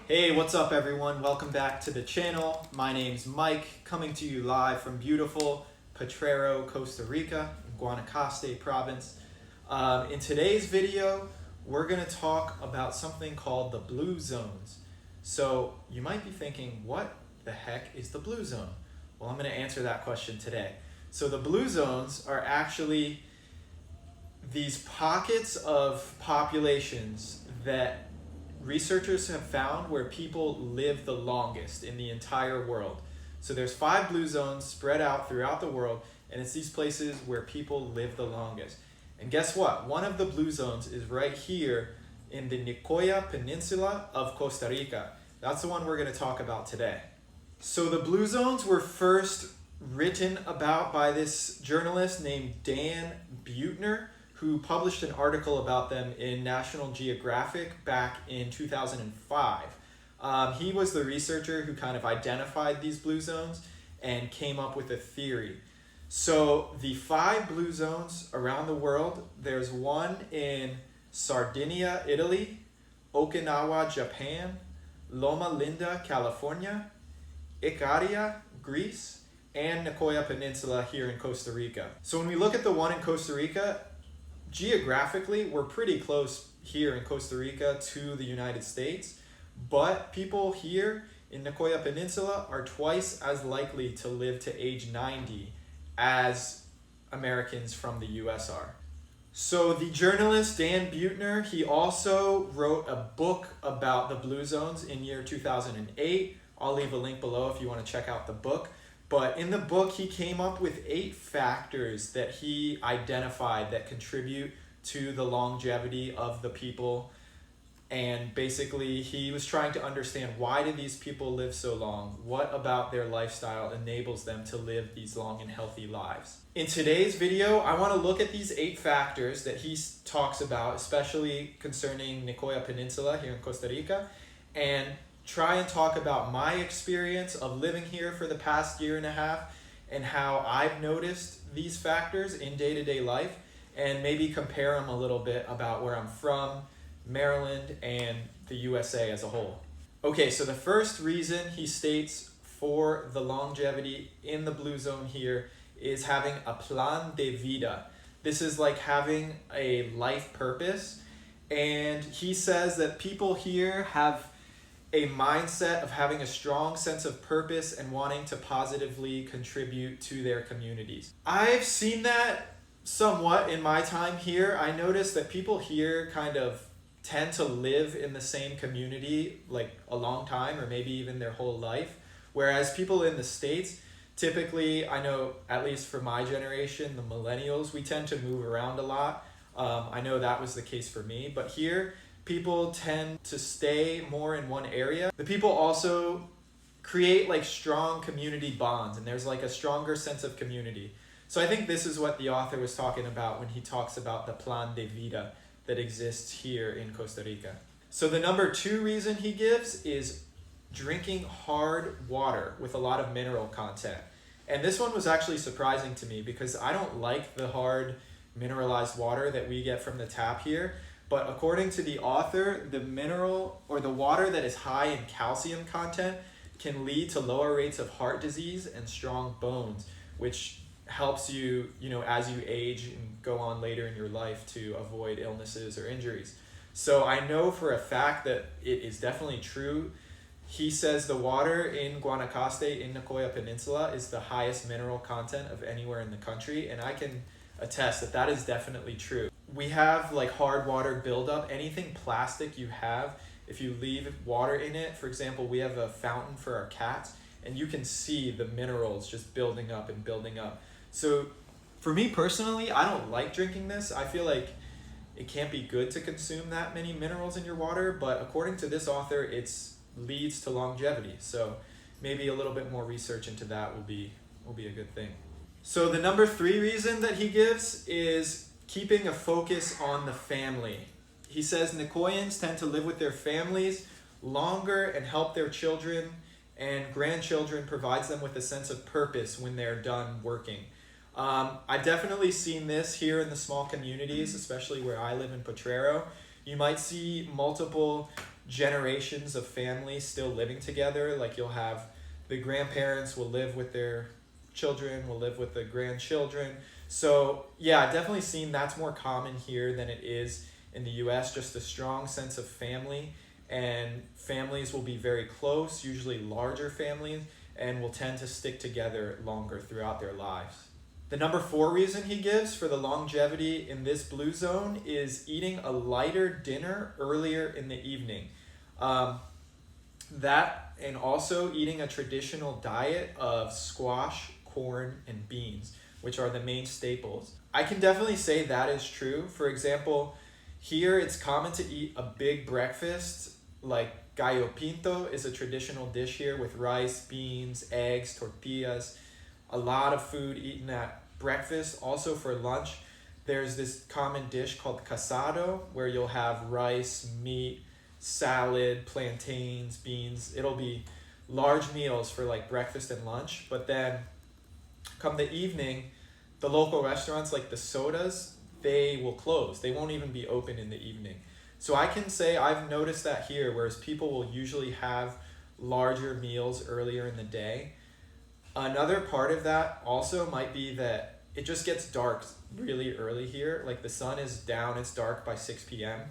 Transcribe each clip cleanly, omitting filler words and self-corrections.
Hey, what's up everyone? Welcome back to the channel. My name's Mike, coming to you live from beautiful Potrero, Costa Rica, Guanacaste province. In today's video, we're gonna talk about something called the blue zones. So you might be thinking, what the heck is the blue zone? Well, I'm gonna answer that question today. So the blue zones are actually these pockets of populations that researchers have found where people live the longest in the entire world. So there's 5 blue zones spread out throughout the world, and it's these places where people live the longest. And guess what? One of the blue zones is right here in the Nicoya Peninsula of Costa Rica. That's the one we're going to talk about today. So the blue zones were first written about by this journalist named Dan Buettner, who published an article about them in National Geographic back in 2005. He was the researcher who kind of identified these blue zones and came up with a theory. So the 5 blue zones around the world, there's one in Sardinia, Italy, Okinawa, Japan, Loma Linda, California, Icaria, Greece, and Nicoya Peninsula here in Costa Rica. So when we look at the one in Costa Rica, geographically, we're pretty close here in Costa Rica to the United States, but people here in Nicoya Peninsula are twice as likely to live to age 90 as Americans from the US are. So the journalist Dan Buettner, he also wrote a book about the blue zones in year 2008. I'll leave a link below if you want to check out the book. But in the book, he came up with 8 factors that he identified that contribute to the longevity of the people. And basically, he was trying to understand, why do these people live so long? What about their lifestyle enables them to live these long and healthy lives? In today's video, I want to look at these 8 factors that he talks about, especially concerning Nicoya Peninsula here in Costa Rica, and try and talk about my experience of living here for the past year and a half and how I've noticed these factors in day-to-day life, and maybe compare them a little bit about where I'm from, Maryland, and the USA as a whole. Okay, so the first reason he states for the longevity in the blue zone here is having a plan de vida. This is like having a life purpose, and he says that people here have a mindset of having a strong sense of purpose and wanting to positively contribute to their communities. I've seen that somewhat in my time here. I noticed that people here kind of tend to live in the same community like a long time, or maybe even their whole life. Whereas people in the States, typically, I know at least for my generation, the millennials, we tend to move around a lot. I know that was the case for me, but here, people tend to stay more in one area. The people also create like strong community bonds, and there's like a stronger sense of community. So I think this is what the author was talking about when he talks about the plan de vida that exists here in Costa Rica. So the number 2 reason he gives is drinking hard water with a lot of mineral content. And this one was actually surprising to me because I don't like the hard mineralized water that we get from the tap here. But according to the author, the mineral or the water that is high in calcium content can lead to lower rates of heart disease and strong bones, which helps you, as you age and go on later in your life to avoid illnesses or injuries. So I know for a fact that it is definitely true. He says the water in Guanacaste in Nicoya Peninsula is the highest mineral content of anywhere in the country, and I can attest that that is definitely true. We have like hard water buildup. Anything plastic you have, if you leave water in it, for example, we have a fountain for our cats, and you can see the minerals just building up and building up. So for me personally, I don't like drinking this. I feel like it can't be good to consume that many minerals in your water, but according to this author, it leads to longevity. So maybe a little bit more research into that will be a good thing. So the number 3 reason that he gives is keeping a focus on the family. He says Nicoyans tend to live with their families longer and help their children and grandchildren, provides them with a sense of purpose when they're done working. I've definitely seen this here in the small communities, especially where I live in Potrero. You might see multiple generations of families still living together. Like you'll have the grandparents will live with their children, will live with the grandchildren. So yeah, I've definitely seen that's more common here than it is in the US, just a strong sense of family, and families will be very close, usually larger families, and will tend to stick together longer throughout their lives. The number 4 reason he gives for the longevity in this blue zone is eating a lighter dinner earlier in the evening. That and also eating a traditional diet of squash, corn, and beans, which are the main staples. I can definitely say that is true. For example, here it's common to eat a big breakfast, like gallo pinto is a traditional dish here with rice, beans, eggs, tortillas, a lot of food eaten at breakfast. Also for lunch, there's this common dish called casado where you'll have rice, meat, salad, plantains, beans. It'll be large meals for like breakfast and lunch. But then come the evening, the local restaurants like the sodas, they will close. They won't even be open in the evening. So I can say I've noticed that here, whereas people will usually have larger meals earlier in the day. Another part of that also might be that it just gets dark really early here. Like the sun is down, it's dark by 6 p.m.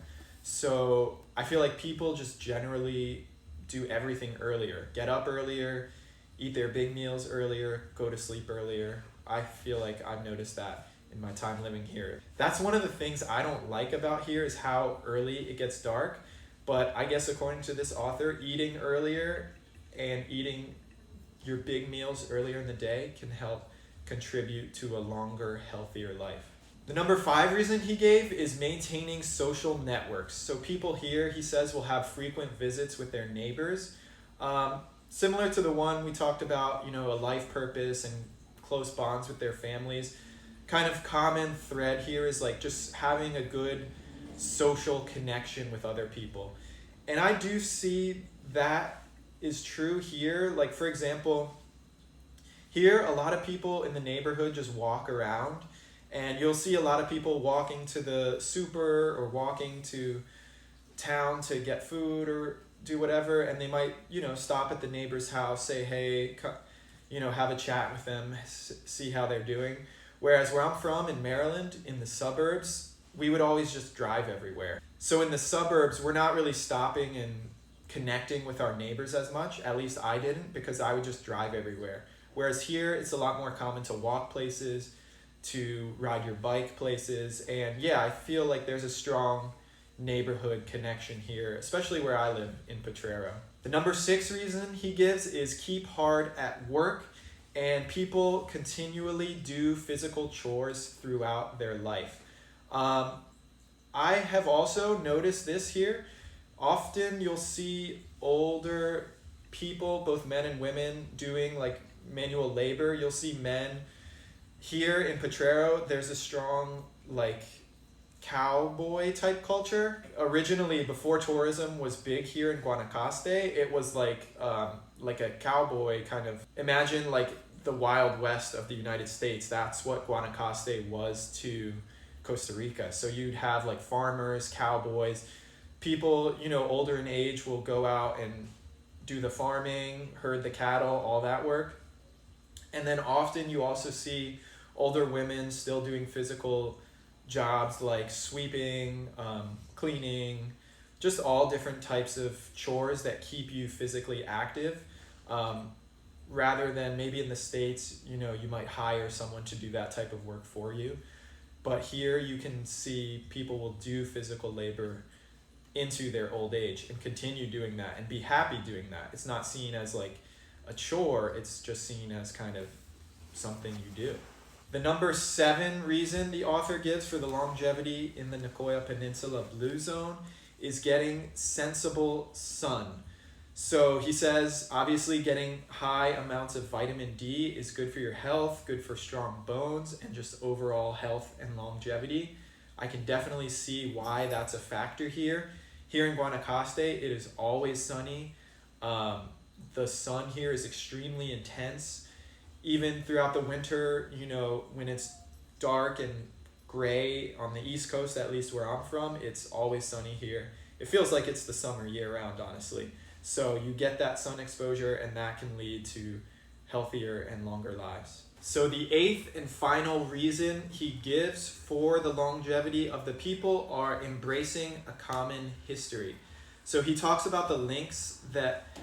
So I feel like people just generally do everything earlier. Get up earlier, eat their big meals earlier, go to sleep earlier. I feel like I've noticed that in my time living here. That's one of the things I don't like about here is how early it gets dark. But I guess according to this author, eating earlier and eating your big meals earlier in the day can help contribute to a longer, healthier life. The number 5 reason he gave is maintaining social networks. So people here, he says, will have frequent visits with their neighbors. Similar to the one we talked about, a life purpose and close bonds with their families. Kind of common thread here is like just having a good social connection with other people. And I do see that is true here. Like for example, here a lot of people in the neighborhood just walk around, and you'll see a lot of people walking to the super or walking to town to get food or do whatever, and they might, stop at the neighbor's house, say hey, have a chat with them, see how they're doing. Whereas where I'm from in Maryland, in the suburbs, we would always just drive everywhere. So in the suburbs, we're not really stopping and connecting with our neighbors as much. At least I didn't, because I would just drive everywhere. Whereas here, it's a lot more common to walk places, to ride your bike places. And yeah, I feel like there's a strong neighborhood connection here, especially where I live in Potrero. The number 6 reason he gives is keep hard at work. And people continually do physical chores throughout their life. I have also noticed this here. Often you'll see older people, both men and women, doing like manual labor. You'll see men here in Potrero. There's a strong like cowboy type culture. Originally, before tourism was big here in Guanacaste, it was like a cowboy kind of, imagine like the Wild West of the United States. That's what Guanacaste was to Costa Rica. So you'd have like farmers, cowboys, people, older in age will go out and do the farming, herd the cattle, all that work. And then often you also see older women still doing physical jobs like sweeping, cleaning, just all different types of chores that keep you physically active. Rather than maybe in the States, you might hire someone to do that type of work for you. But here you can see people will do physical labor into their old age and continue doing that and be happy doing that. It's not seen as like a chore, it's just seen as kind of something you do. The number 7 reason the author gives for the longevity in the Nicoya Peninsula blue zone is getting sensible sun. So he says, obviously getting high amounts of vitamin D is good for your health, good for strong bones, and just overall health and longevity. I can definitely see why that's a factor here. Here in Guanacaste, it is always sunny. The sun here is extremely intense. Even throughout the winter, when it's dark and gray on the East Coast, at least where I'm from, it's always sunny here. it feels like it's the summer year round, honestly. So you get that sun exposure, and that can lead to healthier and longer lives. So the eighth and final reason he gives for the longevity of the people are embracing a common history. So he talks about the links that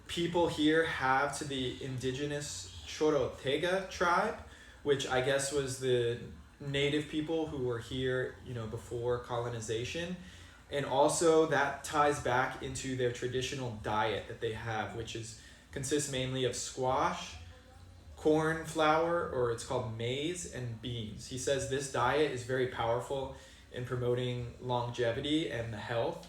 people here have to the indigenous Chorotega tribe, which I guess was the native people who were here, before colonization. And also that ties back into their traditional diet that they have, which consists mainly of squash, corn flour, or it's called maize, and beans. He says this diet is very powerful in promoting longevity and the health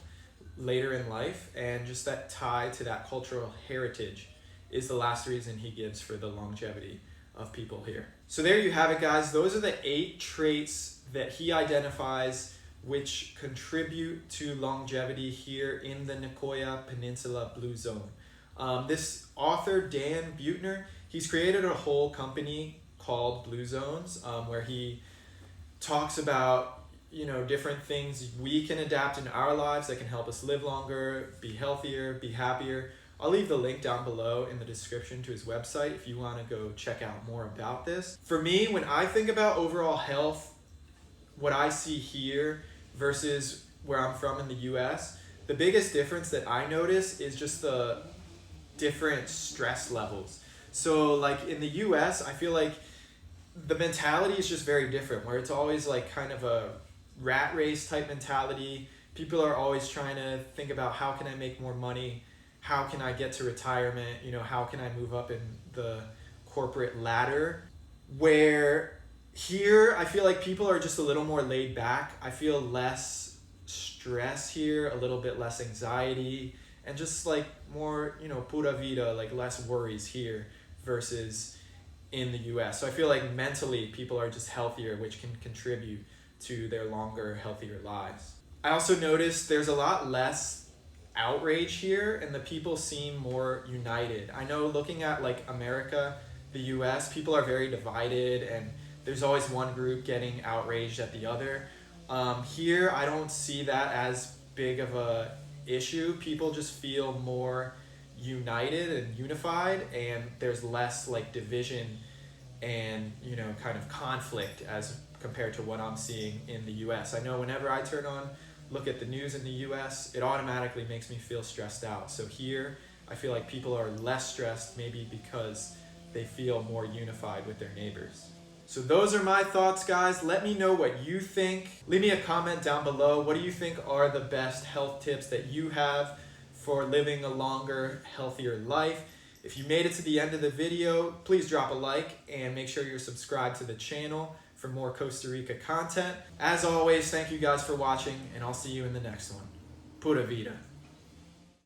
later in life, and just that tie to that cultural heritage is the last reason he gives for the longevity of people here. So there you have it, guys. Those are the 8 traits that he identifies which contribute to longevity here in the Nicoya Peninsula Blue Zone. This author, Dan Buettner, he's created a whole company called Blue Zones, where he talks about different things we can adapt in our lives that can help us live longer, be healthier, be happier. I'll leave the link down below in the description to his website if you want to go check out more about this. For me, when I think about overall health, what I see here versus where I'm from in the US, the biggest difference that I notice is just the different stress levels. So like in the US, I feel like the mentality is just very different, where it's always like kind of a rat race type mentality. People are always trying to think about, how can I make more money? How can I get to retirement? How can I move up in the corporate ladder? Where here, I feel like people are just a little more laid back. I feel less stress here, a little bit less anxiety, and just like more, pura vida, like less worries here versus in the US. So I feel like mentally people are just healthier, which can contribute to their longer, healthier lives. I also noticed there's a lot less outrage here, and the people seem more united. I know looking at like America, the US, people are very divided, and there's always one group getting outraged at the other. Here, I don't see that as big of a issue. People just feel more united and unified, and there's less like division and kind of conflict as compared to what I'm seeing in the US. I know whenever I look at the news in the US, it automatically makes me feel stressed out. So here, I feel like people are less stressed, maybe because they feel more unified with their neighbors. So those are my thoughts, guys. Let me know what you think. Leave me a comment down below. What do you think are the best health tips that you have for living a longer, healthier life? If you made it to the end of the video, please drop a like and make sure you're subscribed to the channel for more Costa Rica content. As always, thank you guys for watching, and I'll see you in the next one. Pura vida.